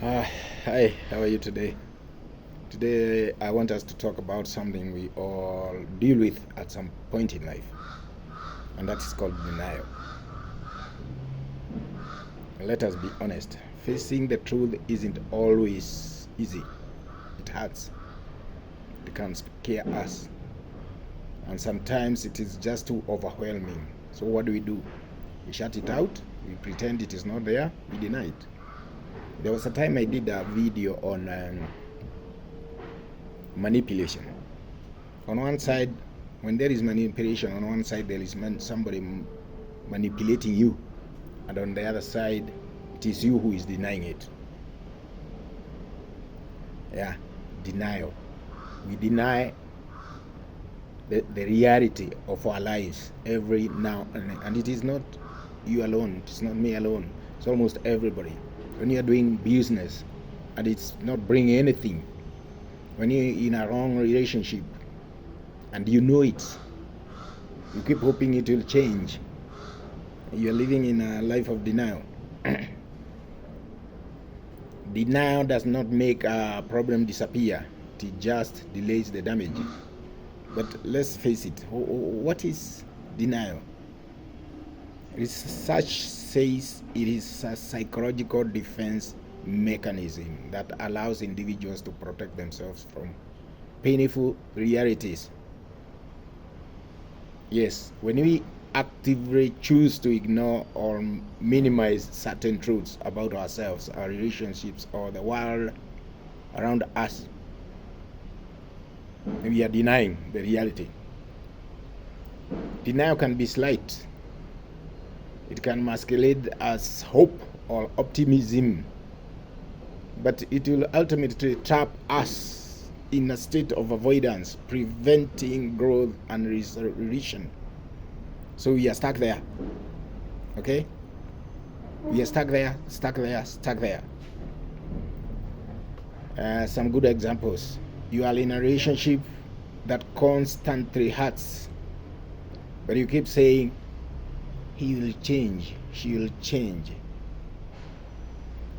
Hi, how are you today? Today, I want us to talk about something we all deal with at some point in life, and that is called denial. Let us be honest, facing the truth isn't always easy. It hurts, it can scare us, and sometimes it is just too overwhelming. So, what do? We shut it out, we pretend it is not there, we deny it. There was a time I did a video on manipulation. On one side, when there is manipulation, on one side there is somebody manipulating you, and on the other side, it is you who is denying it. Yeah, denial. We deny the reality of our lives every now and then. And it is not you alone, it's not me alone, it's almost everybody. When you're doing business and it's not bringing anything, when you're in a wrong relationship and you know it, you keep hoping it will change, you're living in a life of denial. Denial does not make a problem disappear, it just delays the damage. But let's face it, what is denial? Research says it is a psychological defense mechanism that allows individuals to protect themselves from painful realities. Yes, when we actively choose to ignore or minimize certain truths about ourselves, our relationships, or the world around us, we are denying the reality. Denial can be slight. It can masquerade as hope or optimism, but it will ultimately trap us in a state of avoidance, preventing growth and restoration. So we are stuck there. Okay? We are stuck there. Some good examples. You are in a relationship that constantly hurts, but you keep saying, he will change, she will change.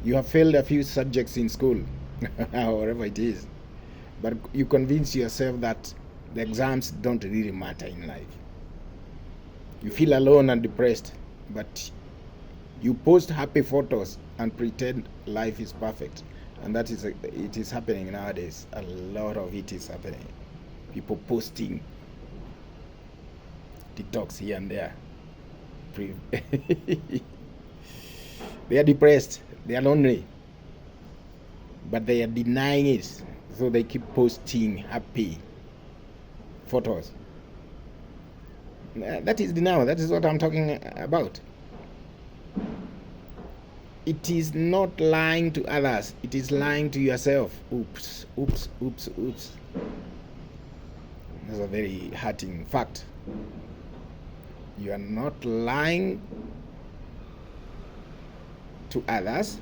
You have failed a few subjects in school, whatever it is, but you convince yourself that the exams don't really matter in life. You feel alone and depressed, but you post happy photos and pretend life is perfect. And it is happening nowadays. A lot of it is happening. People posting TikToks here and there. They are depressed, they are lonely, but they are denying it, so they keep posting happy photos. That is denial. That is what I'm talking about. It is not lying to others, it is lying to yourself. Oops. That's a very hurting fact. You are not lying to others,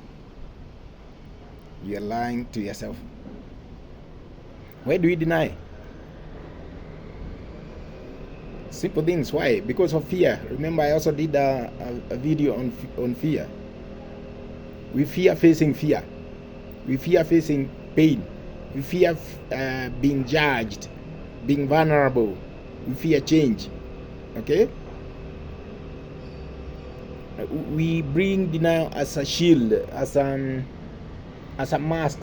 you are lying to yourself. Why do we deny? Simple things. Why? Because of fear. Remember, I also did a video on fear. We fear facing fear. We fear facing pain. We fear being judged, being vulnerable. We fear change. Okay? We bring denial as a shield, as a mask.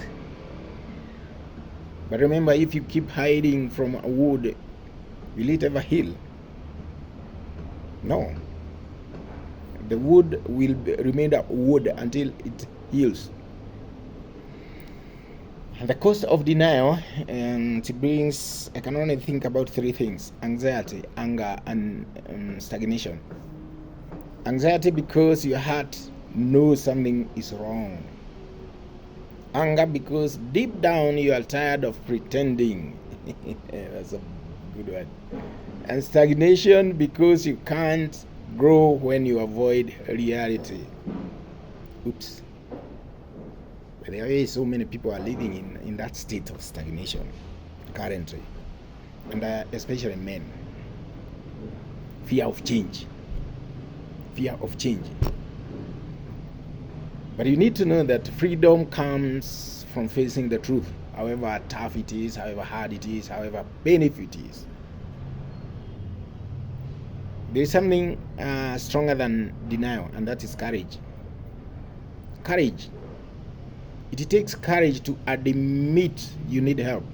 But remember, if you keep hiding from a wound, will it ever heal? No. The wood will remain a wood until it heals. And the cost of denial, and it brings, I can only think about three things: anxiety, anger, and stagnation. Anxiety because your heart knows something is wrong. Anger because deep down you are tired of pretending. That's a good one. And stagnation because you can't grow when you avoid reality. Oops. But there are so many people are living in that state of stagnation currently. And especially men. Fear of change. But you need to know that freedom comes from facing the truth, however tough it is, however hard it is, however painful it is. There is something stronger than denial, and that is courage. Courage. It takes courage to admit you need help.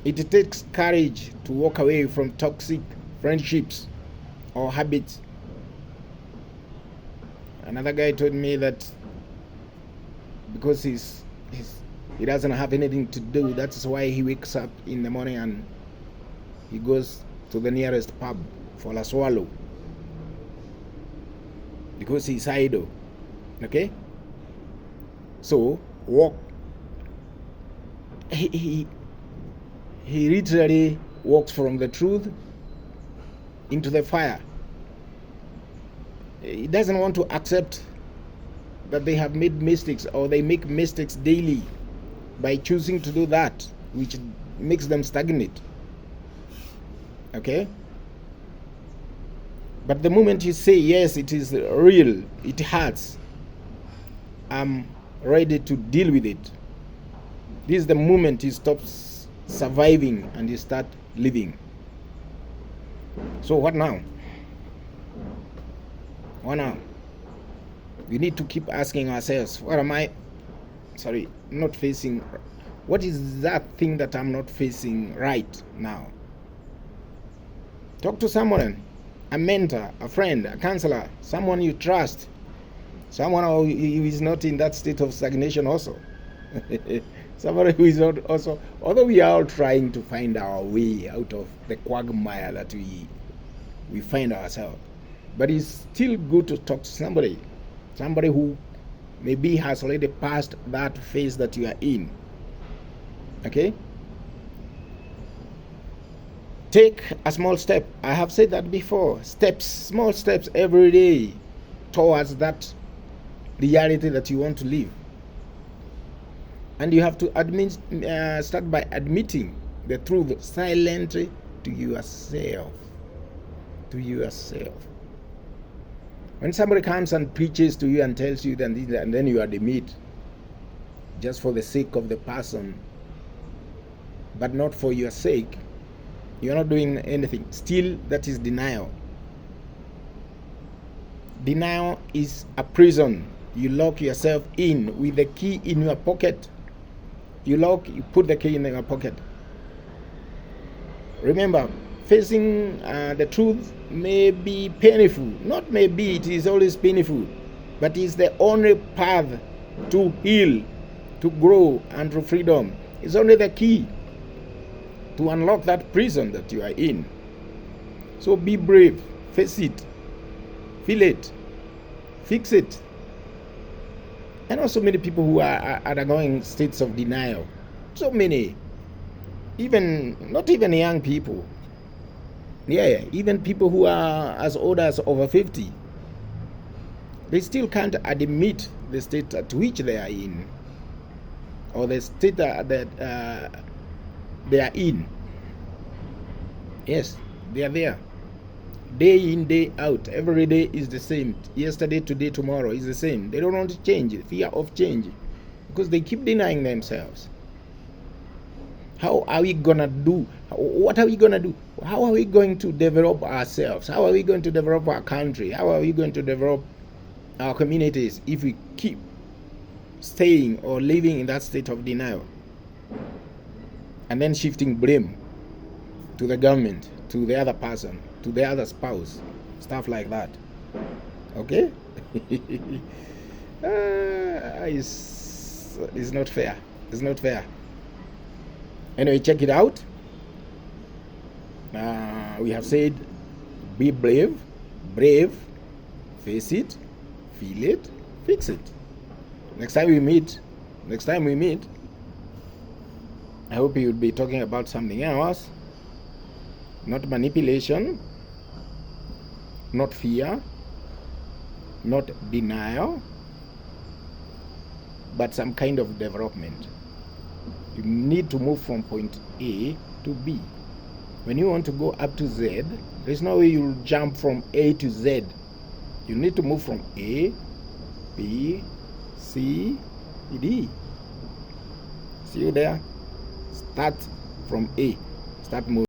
It takes courage to walk away from toxic friendships or habits. Another guy told me that because he doesn't have anything to do, that's why he wakes up in the morning and he goes to the nearest pub for a swallow, because he's idle. Okay? So walk. He literally walks from the truth into the fire. He doesn't want to accept that they have made mistakes, or they make mistakes daily by choosing to do that, which makes them stagnate. Okay? But the moment you say, yes, it is real, it hurts, I'm ready to deal with it, this is the moment you stop surviving and you start living. So what now? What now? We need to keep asking ourselves, what am I not facing? What is that thing that I'm not facing right now? Talk to someone, a mentor, a friend, a counselor, someone you trust, someone who is not in that state of stagnation also. Somebody who is not also, although we are all trying to find our way out of the quagmire that we find ourselves, but it's still good to talk to somebody who maybe has already passed that phase that you are in. Okay? Take a small step. I have said that before. Small steps every day towards that reality that you want to live. And you have to start by admitting the truth silently to yourself. To yourself. When somebody comes and preaches to you and tells you that, and then you admit, just for the sake of the person, but not for your sake, you're not doing anything. Still, that is denial. Denial is a prison. You lock yourself in with the key in your pocket. You put the key in your pocket. Remember, facing the truth may be painful. Not maybe, it is always painful. But it's the only path to heal, to grow, and to freedom. It's only the key to unlock that prison that you are in. So be brave, face it, feel it, fix it. And also many people who are undergoing states of denial. So many. Not even young people. Yeah, even people who are as old as over 50. They still can't admit the state at which they are in, or the state that they are in. Yes, they are there. Day in, day out. Every day is the same. Yesterday, today, tomorrow is the same. They don't want to change. Fear of change. Because they keep denying themselves. How are we going to do? What are we going to do? How are we going to develop ourselves? How are we going to develop our country? How are we going to develop our communities if we keep staying or living in that state of denial? And then shifting blame to the government, to the other person, to the other spouse, stuff like that. Okay? It's not fair. It's not fair. Anyway, check it out. We have said, be brave, face it, feel it, fix it. Next time we meet, I hope you'll be talking about something else. Not manipulation, not fear, not denial, but some kind of development. You need to move from point A to B. When you want to go up to Z, there's no way you'll jump from A to Z. You need to move from A, B, C, D. See you there. Start from A. Start moving.